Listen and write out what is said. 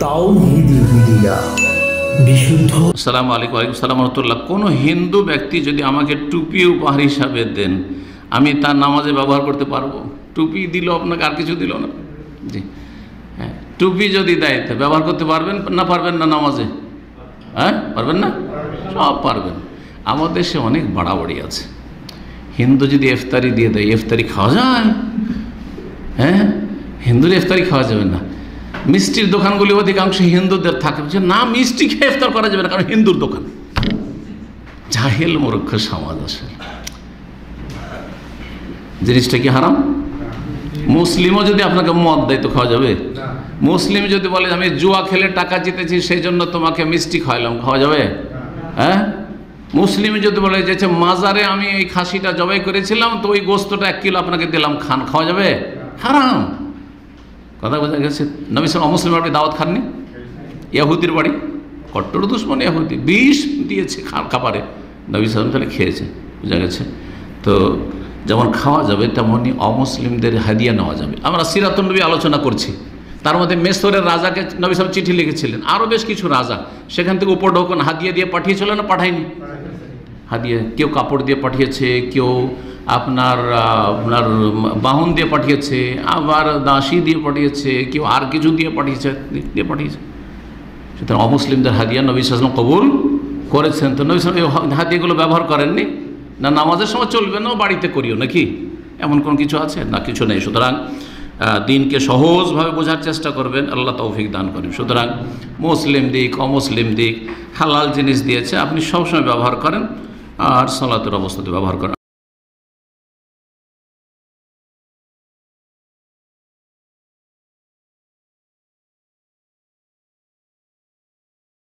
তাওহীদি media বিশুদ্ধ। আসসালামু আলাইকুম। ওয়ালাইকুম আসসালাম ওয়া রাহমাতুল্লাহ। কোনো হিন্দু ব্যক্তি যদি আমাকে টুপি উপহার হিসাবে দেন, আমি তার নামাজে ব্যবহার করতে পারবো? টুপি দিল আপনাকে, আর কিছু দিল না। জি হ্যাঁ, টুপি যদি দেয় তো ব্যবহার করতে পারবেন না? পারবেন না নামাজে? হ্যাঁ পারবেন না? সব পারবেন। আমাদের দেশে অনেক বাড়াবাড়ি আছে। হিন্দু যদি ইফতারি দিয়ে দেয়, ইফতারি খাওয়া যায়? হ্যাঁ, হিন্দুর ইফতারি খাওয়া যাবে না। মিষ্টির দোকানগুলি অধিকাংশ হিন্দুদের থাকে, না মিষ্টি খেয়ে ইফতার করা যাবে না, কারণ হিন্দুর দোকান। জাহেল মূর্খ সমাজ। আসলে জিনিসটা কি হারাম? মুসলিমও যদি আপনাকে মদ দেয় তো খাওয়া যাবে? মুসলিম যদি বলে আমি জুয়া খেলে টাকা জিতেছি সেই জন্য তোমাকে মিষ্টি খাওয়ালাম, খাওয়া যাবে? হ্যাঁ, মুসলিম যদি বলে যে মাজারে আমি এই খাসিটা জবাই করেছিলাম তো ওই গোস্তটা 1 কিলো আপনাকে দিলাম, খান, খাওয়া যাবে? হারাম। কথা বোঝা গেছে? নবী সাল্লাল্লাহু মুসলিম বাড়ি দাওয়াত খাননি? ইহুদির বাড়ি, কট্টর দুশমন ইহুদি, বিষ দিয়েছে খাবারে, নবী সাল্লাল্লাহু তাহলে খেয়েছে। বোঝা গেছে? তো যেমন খাওয়া যাবে তেমনই অমুসলিমদের হাদিয়া নেওয়া যাবে। আমরা সিরাতুন নবী আলোচনা করছি, তার মধ্যে মেসরের রাজাকে নবী সাল্লাল্লাহু চিঠি লিখেছিলেন, আরও বেশ কিছু রাজা সেখান থেকে উপঢৌকন হাদিয়া দিয়ে পাঠিয়েছিল না পাঠায়নি? হাদিয়া কেউ কাপড় দিয়ে পাঠিয়েছে, কেউ আপনার বাহন দিয়ে পাঠিয়েছে, আবার দাসী দিয়ে পাঠিয়েছে, কেউ আর কিছু দিয়ে পাঠিয়েছে। সুতরাং অমুসলিমদের হাদিয়া নবী সাল্লাল্লাহু কবুল করেছেন। তো নবী সাল্লাল্লাহু এই হাদিয়াগুলো ব্যবহার করেননি? না নামাজের সময় চলবে না, বাড়িতে করিও নাকি? এমন কোনো কিছু আছে না? কিছু নেই। সুতরাং দিনকে সহজভাবে বোঝার চেষ্টা করবেন, আল্লাহ তৌফিক দান করেন। সুতরাং মুসলিম দিক অমুসলিম দিক হালাল জিনিস দিয়েছে, আপনি সবসময় ব্যবহার করেন আর সালাতের অবস্থাতে ব্যবহার করেন।